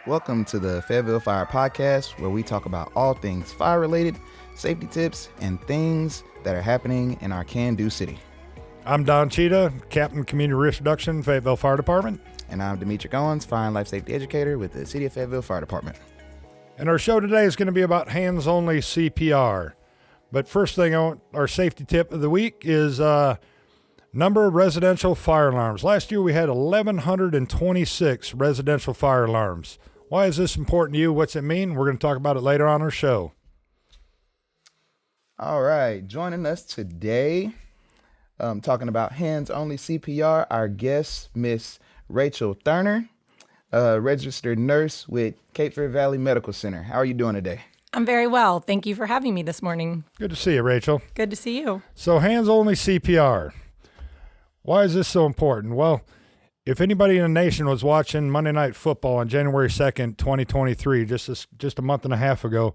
Welcome to the Fayetteville Fire Podcast, where we talk about all things fire-related, safety tips, and things that are happening in our can-do city. I'm Don Cheetah, Captain Community Risk Reduction, Fayetteville Fire Department. And I'm Demetric Owens, Fire and Life Safety Educator with the City of Fayetteville Fire Department. And our show today is going to be about Hands Only CPR. But first thing, our safety tip of the week is number of residential fire alarms. Last year we had 1,126 residential fire alarms. Why is this important to you? What's it mean? We're going to talk about it later on our show. All right, joining us today, talking about Hands Only CPR, our guest, Miss Rachael Thurner, registered nurse with Cape Fear Valley Medical Center. How are you doing today? I'm very well. Thank you for having me this morning. Good to see you, Rachel. Good to see you. So Hands Only CPR. Why is this so important? Well, if anybody in the nation was watching Monday Night Football on January 2nd, 2023, just a month and a half ago,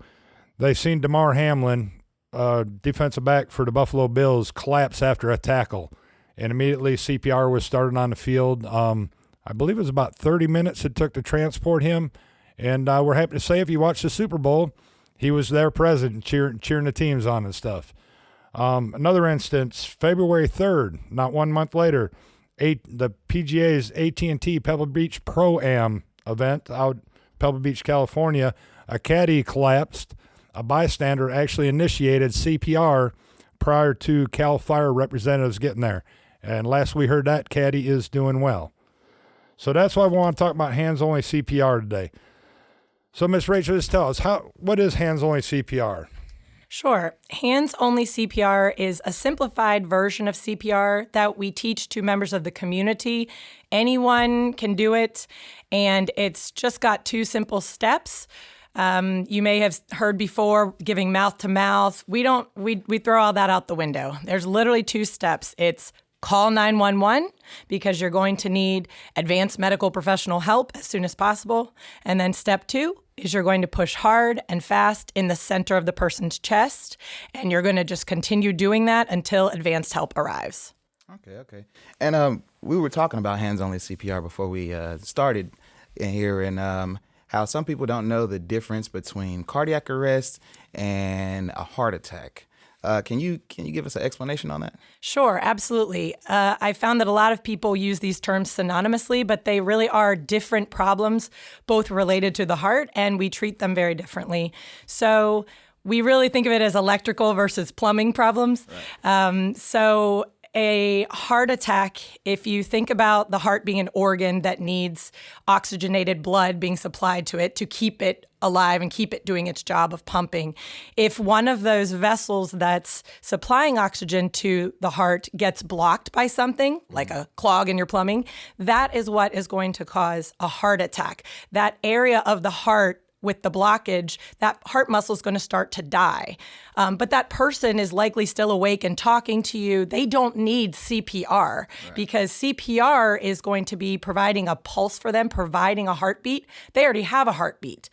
they seen Damar Hamlin, defensive back for the Buffalo Bills, collapse after a tackle. And immediately CPR was started on the field. I believe it was about 30 minutes it took to transport him. And we're happy to say if you watched the Super Bowl, he was there present, cheering the teams on and stuff. Another instance, February 3rd, not 1 month later, the PGA's AT&T Pebble Beach Pro-Am event out Pebble Beach, California, a caddy collapsed. A bystander actually initiated CPR prior to Cal Fire representatives getting there. And last we heard, that caddy is doing well. So that's why we want to talk about Hands Only CPR today. So Ms. Rachel, just tell us, what is Hands Only CPR? Sure. Hands Only CPR is a simplified version of CPR that we teach to members of the community. Anyone can do it, and it's just got two simple steps. You may have heard before giving mouth to mouth. We throw all that out the window. There's literally two steps. It's call 911 because you're going to need advanced medical professional help as soon as possible. And then step two is you're going to push hard and fast in the center of the person's chest. And you're going to just continue doing that until advanced help arrives. Okay. And we were talking about Hands Only CPR before we started in here, and how some people don't know the difference between cardiac arrest and a heart attack. Can you give us an explanation on that? Sure, absolutely. I found that a lot of people use these terms synonymously, but they really are different problems, both related to the heart, and we treat them very differently. So we really think of it as electrical versus plumbing problems. Right. So a heart attack, if you think about the heart being an organ that needs oxygenated blood being supplied to it to keep it alive and keep it doing its job of pumping. If one of those vessels that's supplying oxygen to the heart gets blocked by something, like a clog in your plumbing, that is what is going to cause a heart attack. That area of the heart with the blockage, that heart muscle is going to start to die. But that person is likely still awake and talking to you. They don't need CPR, right, because CPR is going to be providing a pulse for them, providing a heartbeat. They already have a heartbeat.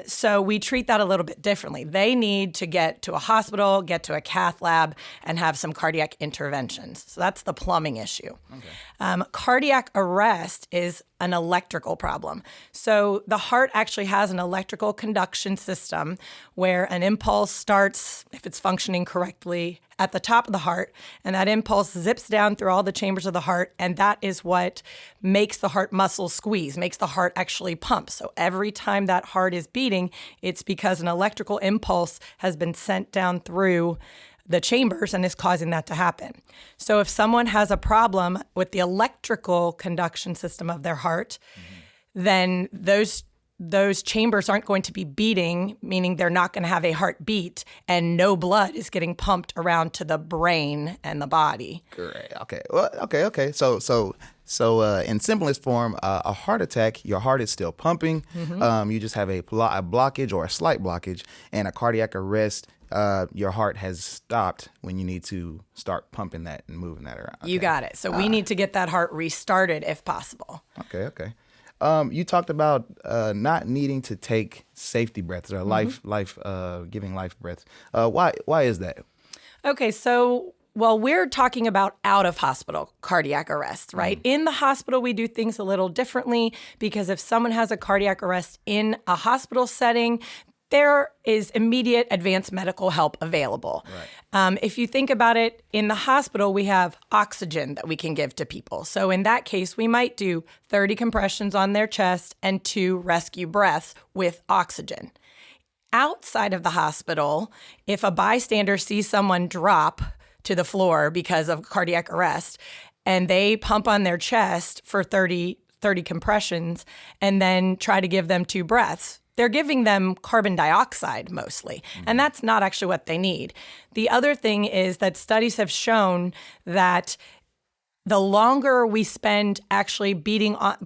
So we treat that a little bit differently. They need to get to a hospital, get to a cath lab, and have some cardiac interventions. So that's the plumbing issue. Okay. Cardiac arrest is an electrical problem. So the heart actually has an electrical conduction system where an impulse starts, if it's functioning correctly, at the top of the heart, and that impulse zips down through all the chambers of the heart, and that is what makes the heart muscle squeeze, makes the heart actually pump. So every time that heart is beating, it's because an electrical impulse has been sent down through the chambers and is causing that to happen. So if someone has a problem with the electrical conduction system of their heart, then those chambers aren't going to be beating, meaning they're not going to have a heartbeat, and no blood is getting pumped around to the brain and the body. Great. Okay. Well, okay. So in simplest form, a heart attack, your heart is still pumping. Mm-hmm. You just have a blockage or a slight blockage, and a cardiac arrest. Your heart has stopped when you need to start pumping that and moving that around. Okay. You got it. So we need to get that heart restarted if possible. Okay. You talked about not needing to take safety breaths or giving life breaths. Why is that? Okay, so Well, we're talking about out of hospital cardiac arrest, right? In the hospital, we do things a little differently because if someone has a cardiac arrest in a hospital setting, there is immediate advanced medical help available. Right. If you think about it, in the hospital, we have oxygen that we can give to people. So in that case, we might do 30 compressions on their chest and 2 rescue breaths with oxygen. Outside of the hospital, if a bystander sees someone drop to the floor because of cardiac arrest and they pump on their chest for 30 compressions and then try to give them 2 breaths, they're giving them carbon dioxide mostly, and that's not actually what they need. The other thing is that studies have shown that the longer we spend actually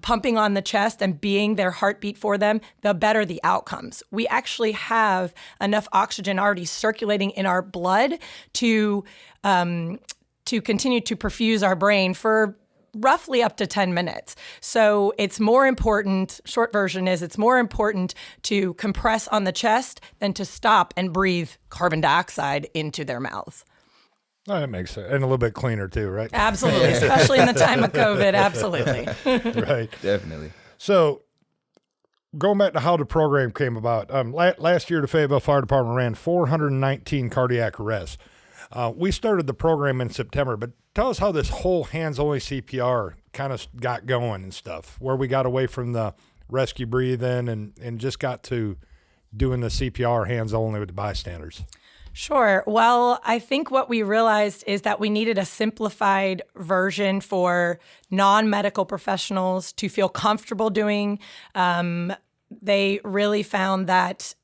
pumping on the chest and being their heartbeat for them, the better the outcomes. We actually have enough oxygen already circulating in our blood to continue to perfuse our brain for roughly up to 10 minutes. So it's more important, short version is it's more important to compress on the chest than to stop and breathe carbon dioxide into their mouths. Oh, that makes sense. And a little bit cleaner too, right? Absolutely, especially in the time of COVID, absolutely. Right. Definitely. So going back to how the program came about, last year the Fayetteville Fire Department ran 419 cardiac arrests. We started the program in September, but tell us how this whole Hands Only CPR kind of got going and stuff, where we got away from the rescue breathing and just got to doing the CPR hands only with the bystanders. Sure. Well, I think what we realized is that we needed a simplified version for non-medical professionals to feel comfortable doing. They really found that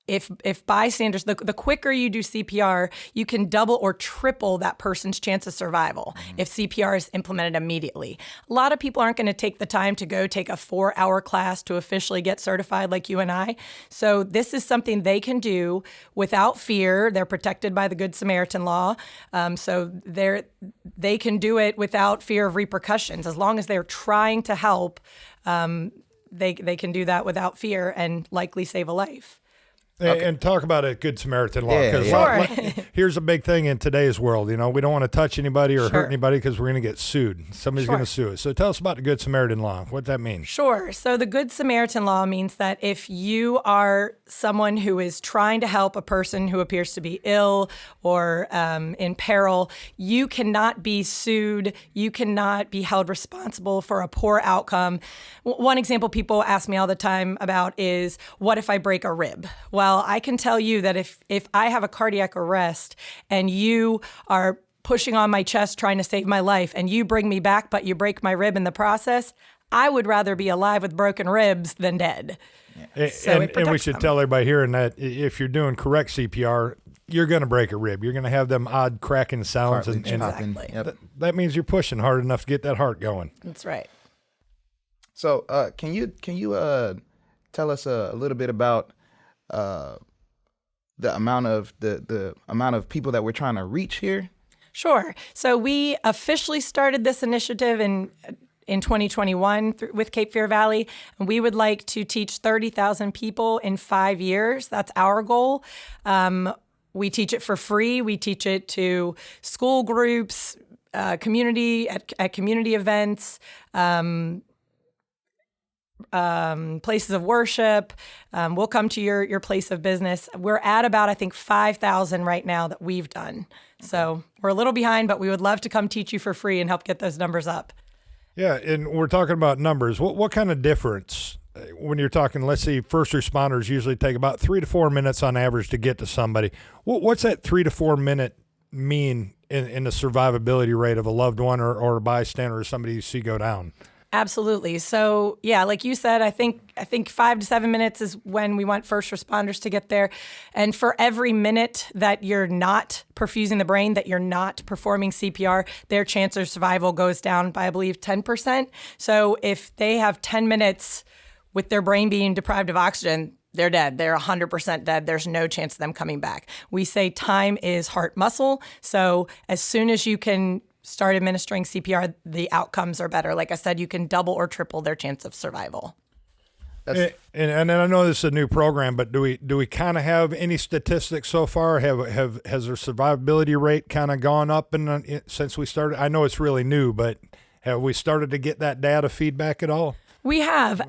if bystanders, the quicker you do CPR, you can double or triple that person's chance of survival if CPR is implemented immediately. A lot of people aren't going to take the time to go take a 4-hour class to officially get certified like you and I. So this is something they can do without fear. They're protected by the Good Samaritan law. So they can do it without fear of repercussions. As long as they're trying to help, they can do that without fear and likely save a life. Okay. And talk about a Good Samaritan law. Sure. Here's a big thing in today's world. We don't want to touch anybody or hurt anybody because we're going to get sued. Somebody's going to sue us. So tell us about the Good Samaritan law. What that means? Sure. So the Good Samaritan law means that if you are someone who is trying to help a person who appears to be ill or in peril, you cannot be sued. You cannot be held responsible for a poor outcome. One example people ask me all the time about is, what if I break a rib? Well, I can tell you that if I have a cardiac arrest and you are pushing on my chest trying to save my life and you bring me back, but you break my rib in the process, I would rather be alive with broken ribs than dead. Yeah. And we should tell everybody hearing that if you're doing correct CPR, you're going to break a rib. You're going to have them odd cracking sounds. Exactly. That means you're pushing hard enough to get that heart going. That's right. So can you tell us a little bit about the amount of people that we're trying to reach here? Sure. So we officially started this initiative in 2021 with Cape Fear Valley, and we would like to teach 30,000 people in 5 years. That's our goal. We teach it for free. We teach it to school groups, community at community events. Places of worship. We'll come to your place of business. We're at about, I think, 5,000 right now that we've done. So we're a little behind, but we would love to come teach you for free and help get those numbers up. Yeah, and we're talking about numbers. What kind of difference when you're talking, let's see, first responders usually take about 3 to 4 minutes on average to get to somebody. What's that 3 to 4 minute mean in the survivability rate of a loved one or a bystander or somebody you see go down? Absolutely. So yeah, like you said, I think 5 to 7 minutes is when we want first responders to get there. And for every minute that you're not perfusing the brain, that you're not performing CPR, their chance of survival goes down by, I believe, 10%. So if they have 10 minutes with their brain being deprived of oxygen, they're dead. They're 100% dead. There's no chance of them coming back. We say time is heart muscle. So as soon as you can start administering CPR, the outcomes are better. Like I said, you can double or triple their chance of survival. And I know this is a new program, but do we kind of have any statistics so far? Has their survivability rate kind of gone up since we started? I know it's really new, but have we started to get that data feedback at all? We have.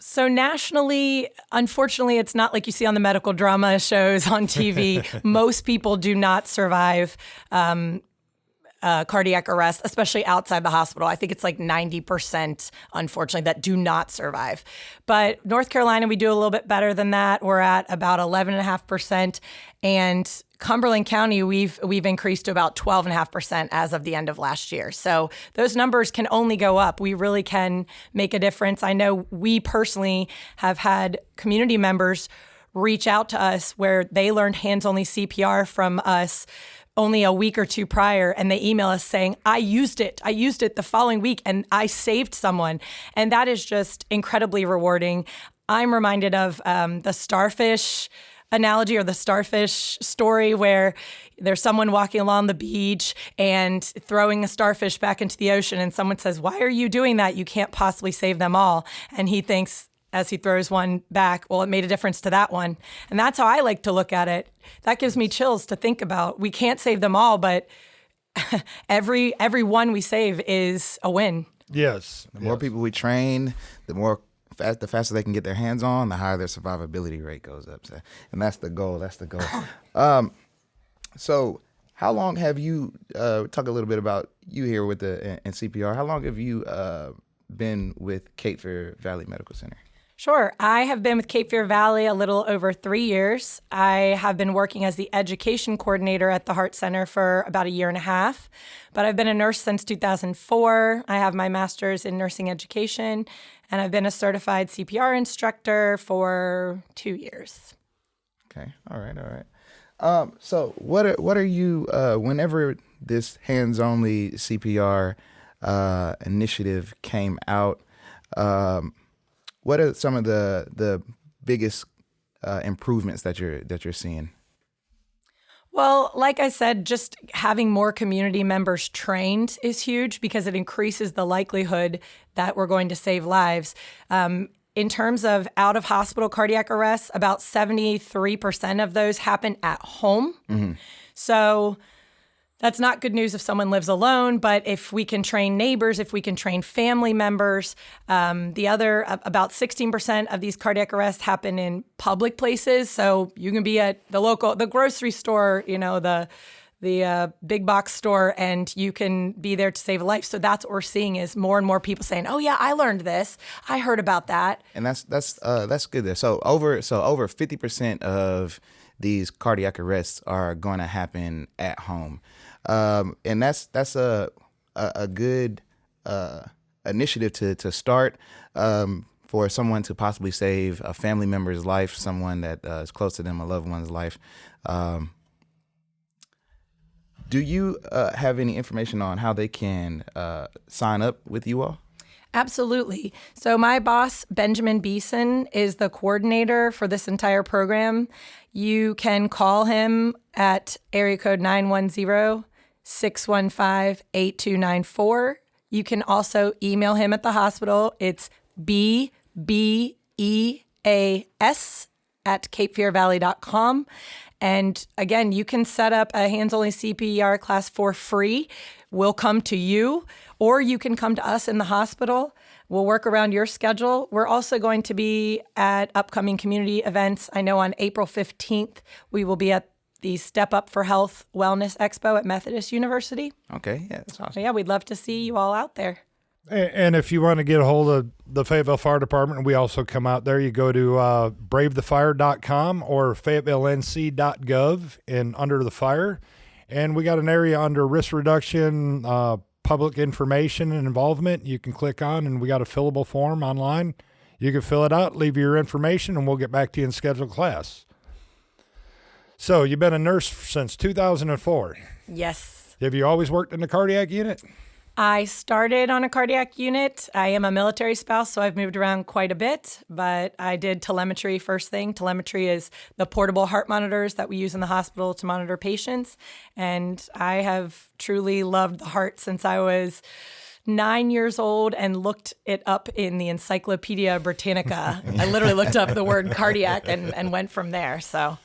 So nationally, unfortunately, it's not like you see on the medical drama shows on TV. Most people do not survive cardiac arrest, especially outside the hospital. I think it's like 90%, unfortunately, that do not survive. But North Carolina, we do a little bit better than that. We're at about 11.5%. And Cumberland County, we've increased to about 12.5% as of the end of last year. So those numbers can only go up. We really can make a difference. I know we personally have had community members reach out to us where they learned Hands Only CPR from us only a week or two prior, and they email us saying, I used it the following week and I saved someone. And that is just incredibly rewarding. I'm reminded of the starfish analogy or the starfish story where there's someone walking along the beach and throwing a starfish back into the ocean, and someone says, why are you doing that? You can't possibly save them all. And he thinks, as he throws one back, well, it made a difference to that one. And that's how I like to look at it. That gives me chills to think about. We can't save them all, but every one we save is a win. Yes. The more people we train, the faster they can get their hands on, the higher their survivability rate goes up. So, and that's the goal. So how long have you, talk a little bit about you here with in CPR, how long have you been with Cape Fear Valley Medical Center? Sure. I have been with Cape Fear Valley a little over 3 years. I have been working as the education coordinator at the Heart Center for about 1.5 years, but I've been a nurse since 2004. I have my master's in nursing education, and I've been a certified CPR instructor for 2 years. Okay. All right. So what are you, whenever this Hands Only CPR initiative came out, what are some of the biggest improvements that you're seeing? Well, like I said, just having more community members trained is huge because it increases the likelihood that we're going to save lives. In terms of out-of-hospital cardiac arrests, about 73% of those happen at home. Mm-hmm. So that's not good news if someone lives alone, but if we can train neighbors, if we can train family members, the other, about 16% of these cardiac arrests happen in public places. So you can be at the grocery store, the big box store, and you can be there to save a life. So that's what we're seeing is more and more people saying, "Oh yeah, I learned this. I heard about that." And that's good there. So over 50% of these cardiac arrests are going to happen at home, and that's a good initiative to start for someone to possibly save a family member's life, someone that is close to them, a loved one's life. Do you have any information on how they can sign up with you all? Absolutely. So my boss, Benjamin Beeson, is the coordinator for this entire program. You can call him at area code 910-615-8294. You can also email him at the hospital. It's bbeas@capefearvalley.com. And again, you can set up a Hands Only CPR class for free. We'll come to you, or you can come to us in the hospital. We'll work around your schedule. We're also going to be at upcoming community events. I know on April 15th, we will be at the Step Up for Health Wellness Expo at Methodist University. Okay, yeah, that's awesome. So yeah, we'd love to see you all out there. And if you want to get a hold of the Fayetteville Fire Department, we also come out there. You go to bravethefire.com or fayettellenc.gov and under the fire. And we got an area under risk reduction, public information and involvement. You can click on, and we got a fillable form online. You can fill it out, leave your information, and we'll get back to you and schedule class. So you've been a nurse since 2004. Yes. Have you always worked in the cardiac unit? I started on a cardiac unit. I am a military spouse, so I've moved around quite a bit, but I did telemetry first thing. Telemetry is the portable heart monitors that we use in the hospital to monitor patients, and I have truly loved the heart since I was 9 years old and looked it up in the Encyclopedia Britannica. I literally looked up the word cardiac and went from there. So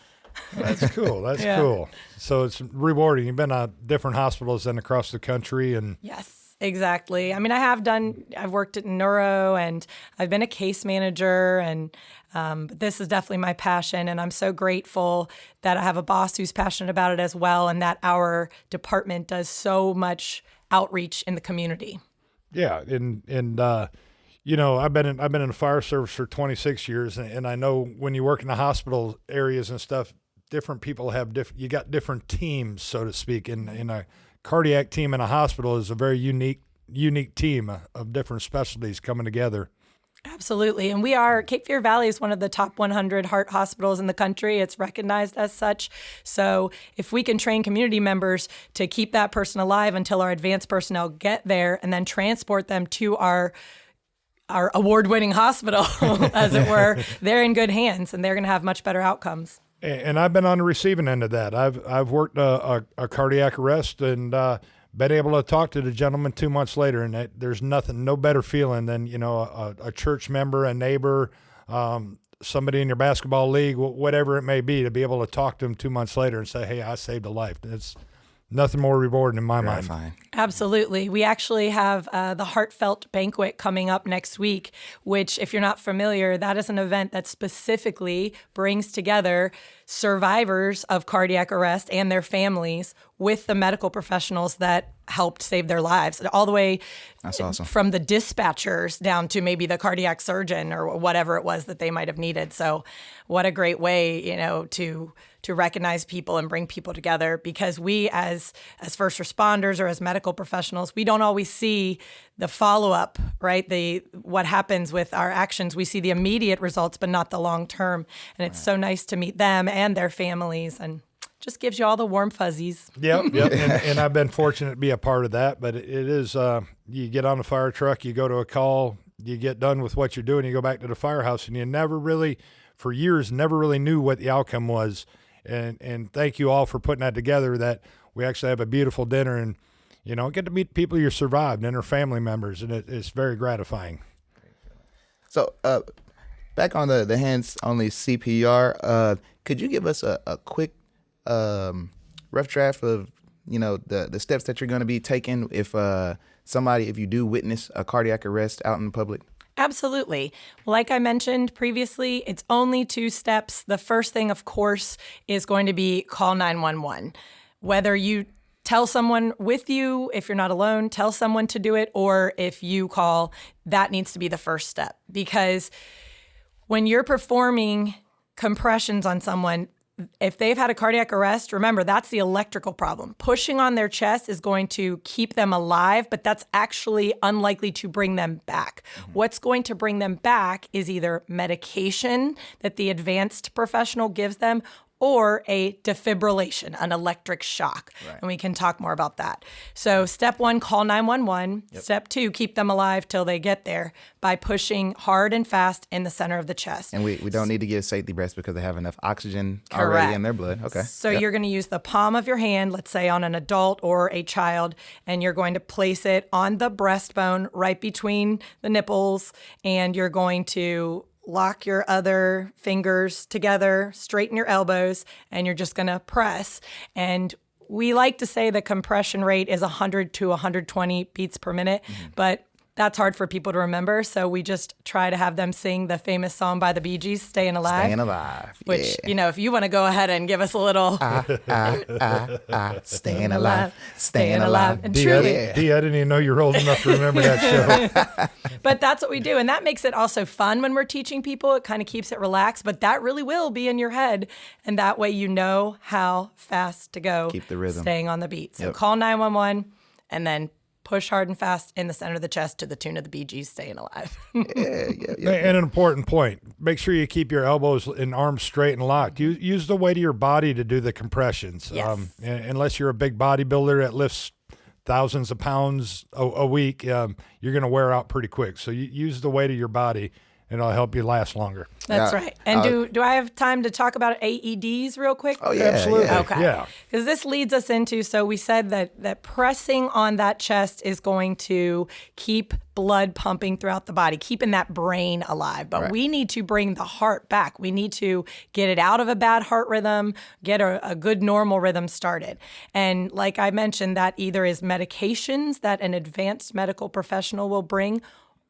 That's cool. That's cool. So it's rewarding. You've been at different hospitals and across the country, and yes, exactly. I mean, I've worked at neuro, and I've been a case manager, and but this is definitely my passion, and I'm so grateful that I have a boss who's passionate about it as well, and that our department does so much outreach in the community. yeah, and you know, I've been in the fire service for 26 years, and I know when you work in the hospital areas and stuff, different people have you got different teams, so to speak. In a cardiac team in a hospital is a very unique team of different specialties coming together. Absolutely. And Cape Fear Valley is one of the top 100 heart hospitals in the country. It's recognized as such. So if we can train community members to keep that person alive until our advanced personnel get there and then transport them to our award-winning hospital, as it were, they're in good hands and they're going to have much better outcomes. And I've been on the receiving end of that. I've worked a cardiac arrest and been able to talk to the gentleman 2 months later, and there's no better feeling than, you know, a church member, a neighbor, somebody in your basketball league, whatever it may be, to be able to talk to them 2 months later and say, hey, I saved a life. It's nothing more rewarding in my mind. Absolutely. We actually have the Heartfelt Banquet coming up next week, which, if you're not familiar, that is an event that specifically brings together survivors of cardiac arrest and their families with the medical professionals that helped save their lives, all the way That's awesome. from the dispatchers down to maybe the cardiac surgeon or whatever it was that they might have needed. So what a great way, you know, to recognize people and bring people together, because we as first responders or as medical professionals, we don't always see the follow-up, right? What happens with our actions. We see the immediate results, but not the long-term. And it's so nice to meet them and their families, and just gives you all the warm fuzzies. Yep. And I've been fortunate to be a part of that, but it is, you get on the fire truck, you go to a call, you get done with what you're doing, you go back to the firehouse, and you for years, never really knew what the outcome was. And thank you all for putting that together, that we actually have a beautiful dinner and, you know, get to meet people you survived and their family members, and it's very gratifying. So back on the Hands Only CPR, could you give us a quick rough draft of, you know, the steps that you're going to be taking if you do witness a cardiac arrest out in public? Absolutely. Like I mentioned previously, it's only 2 steps. The first thing, of course, is going to be call 911. Whether you tell someone with you, if you're not alone, tell someone to do it, or if you call, that needs to be the first step. Because when you're performing compressions on someone, if they've had a cardiac arrest, remember, that's the electrical problem. Pushing on their chest is going to keep them alive, but that's actually unlikely to bring them back. Mm-hmm. What's going to bring them back is either medication that the advanced professional gives them, or a defibrillation, an electric shock. Right. And we can talk more about that. So step 1, call 911. Yep. Step 2, keep them alive till they get there by pushing hard and fast in the center of the chest. And we don't need to give safety breaths because they have enough oxygen already in their blood. Okay. So you're going to use the palm of your hand, let's say on an adult or a child, and you're going to place it on the breastbone right between the nipples, and you're going to lock your other fingers together, straighten your elbows, and you're just going to press. And we like to say the compression rate is 100 to 120 beats per minute, but that's hard for people to remember. So we just try to have them sing the famous song by the Bee Gees, Staying Alive. Staying Alive. Which, you know, if you want to go ahead and give us a little. Staying Alive. Staying Alive. And truly. I didn't even know you were old enough to remember that show. But that's what we do. And that makes it also fun when we're teaching people. It kind of keeps it relaxed. But that really will be in your head. And that way you know how fast to go. Keep the rhythm. Staying on the beat. So call 911 and then push hard and fast in the center of the chest to the tune of the Bee Gees, Staying Alive. And an important point, make sure you keep your elbows and arms straight and locked. Use the weight of your body to do the compressions. Yes. Unless you're a big bodybuilder that lifts thousands of pounds a week, you're going to wear out pretty quick. So you use the weight of your body and it'll help you last longer. That's Yeah. right. And do I have time to talk about AEDs real quick? Oh, yeah. Absolutely. Yeah. Okay. Yeah. Because this leads us into, so we said that pressing on that chest is going to keep blood pumping throughout the body, keeping that brain alive. But we need to bring the heart back. We need to get it out of a bad heart rhythm, get a good normal rhythm started. And like I mentioned, that either is medications that an advanced medical professional will bring,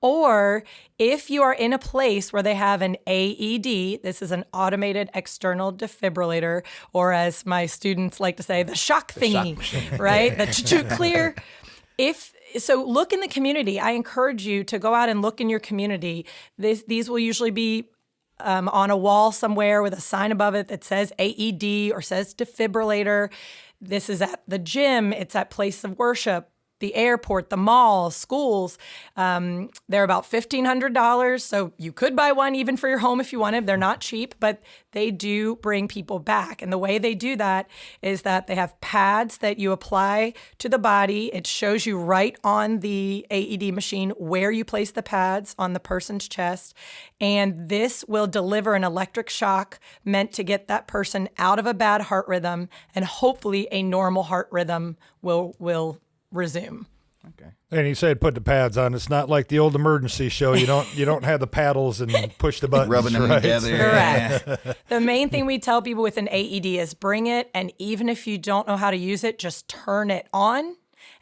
or if you are in a place where they have an AED, this is an automated external defibrillator, or as my students like to say, the shock thingy, right? The clear. So look in the community. I encourage you to go out and look in your community. These will usually be on a wall somewhere with a sign above it that says AED or says defibrillator. This is at the gym. It's at place of worship, the airport, the malls, schools. They're about $1,500. So you could buy one even for your home if you wanted. They're not cheap, but they do bring people back. And the way they do that is that they have pads that you apply to the body. It shows you right on the AED machine where you place the pads on the person's chest. And this will deliver an electric shock meant to get that person out of a bad heart rhythm, and hopefully a normal heart rhythm will resume. Okay. And he said, put the pads on. It's not like the old emergency show. You don't have the paddles and push the buttons. Rubbing them right? together. Correct. The main thing we tell people with an AED is bring it, and even if you don't know how to use it, just turn it on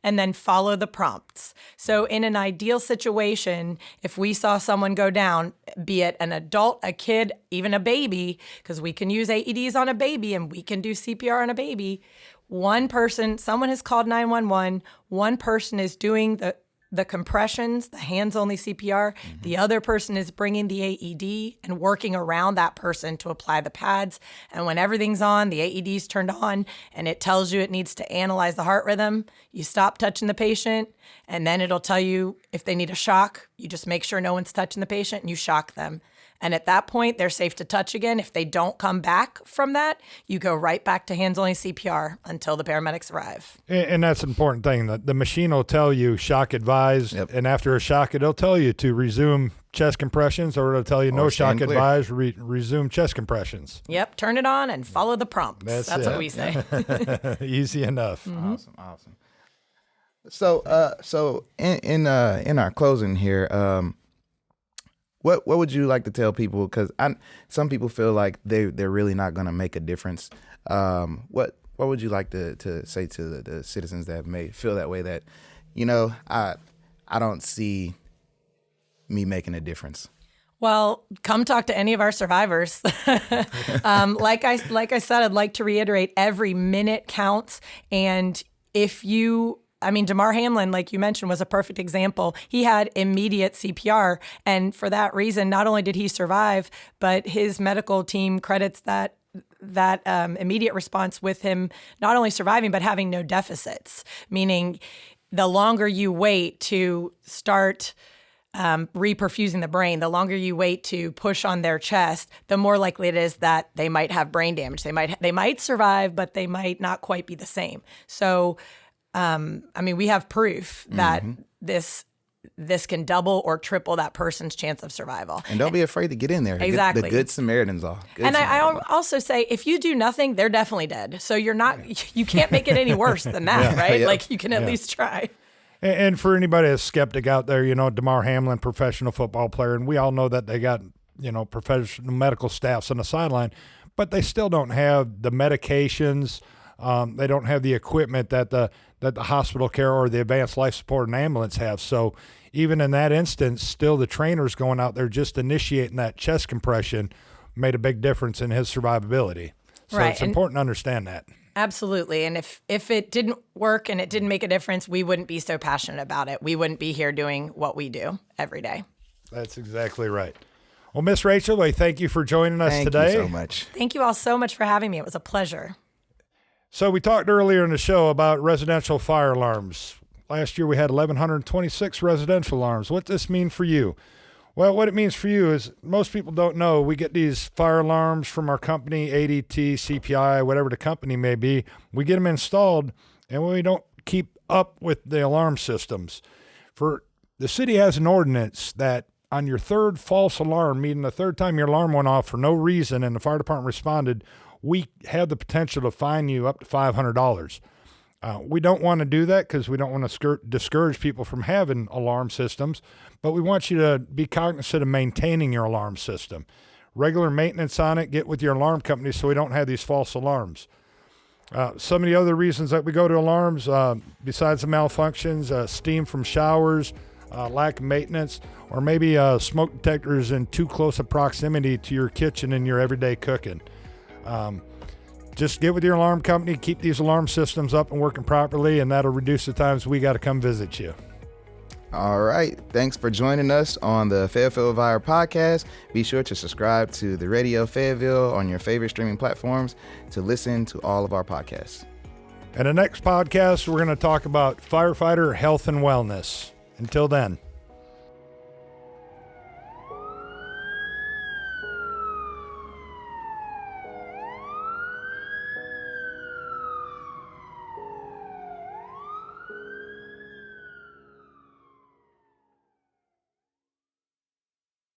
and then follow the prompts. So in an ideal situation, if we saw someone go down, be it an adult, a kid, even a baby, because we can use AEDs on a baby and we can do CPR on a baby, one person, someone has called 911, one person is doing the compressions, the hands only CPR, the other person is bringing the AED and working around that person to apply the pads. And when everything's on, the AED's turned on, and it tells you it needs to analyze the heart rhythm, you stop touching the patient, and then it'll tell you if they need a shock. You just make sure no one's touching the patient and you shock them. And at that point, they're safe to touch again. If they don't come back from that, you go right back to hands only CPR until the paramedics arrive. And that's an important thing. The machine will tell you shock advised, and after a shock, it'll tell you to resume chest compressions, or it'll tell you no shock advised, resume chest compressions. Yep, turn it on and follow the prompts. That's it. what we say. Easy enough. Awesome. So in our closing here, what would you like to tell people? Because some people feel like they're really not going to make a difference. What would you like to say to the citizens that may feel that way? That I don't see me making a difference. Well, come talk to any of our survivors. Like I said, I'd like to reiterate, every minute counts. And Damar Hamlin, like you mentioned, was a perfect example. He had immediate CPR. And for that reason, not only did he survive, but his medical team credits that immediate response with him not only surviving, but having no deficits, meaning the longer you wait to start reperfusing the brain, the longer you wait to push on their chest, the more likely it is that they might have brain damage. They might survive, but they might not quite be the same. So, we have proof that this can double or triple that person's chance of survival. And don't be afraid to get in there. Exactly. The good Samaritans are. I also say, if you do nothing, they're definitely dead. So you can't make it any worse than that, right? Yep. Like, you can at least try. And for anybody that's skeptic out there, Damar Hamlin, professional football player, and we all know that they got, professional medical staffs on the sideline, but they still don't have the medications. They don't have the equipment that the hospital care or the advanced life support and ambulance have. So even in that instance, still the trainers going out there just initiating that chest compression made a big difference in his survivability. So Right. it's important to understand that. Absolutely. And if it didn't work and it didn't make a difference, we wouldn't be so passionate about it. We wouldn't be here doing what we do every day. That's exactly right. Well, Miss Rachael, I thank you for joining us today. Thank you so much. Thank you all so much for having me. It was a pleasure. So we talked earlier in the show about residential fire alarms. Last year we had 1,126 residential alarms. What does this mean for you? Well, what it means for you is most people don't know we get these fire alarms from our company, ADT, CPI, whatever the company may be. We get them installed, and we don't keep up with the alarm systems. The city has an ordinance that on your third false alarm, meaning the third time your alarm went off for no reason and the fire department responded, we have the potential to fine you up to $500. We don't want to do that because we don't want to discourage people from having alarm systems, but we want you to be cognizant of maintaining your alarm system. Regular maintenance on it, get with your alarm company so we don't have these false alarms. Some of the other reasons that we go to alarms, besides the malfunctions, steam from showers, lack of maintenance, or maybe smoke detectors in too close a proximity to your kitchen and your everyday cooking. Just get with your alarm company, keep these alarm systems up and working properly, and that'll reduce the times we got to come visit you. All right. Thanks for joining us on the Fayetteville Fire podcast. Be sure to subscribe to the Radio Fayetteville on your favorite streaming platforms to listen to all of our podcasts. And the next podcast, we're going to talk about firefighter health and wellness. Until then.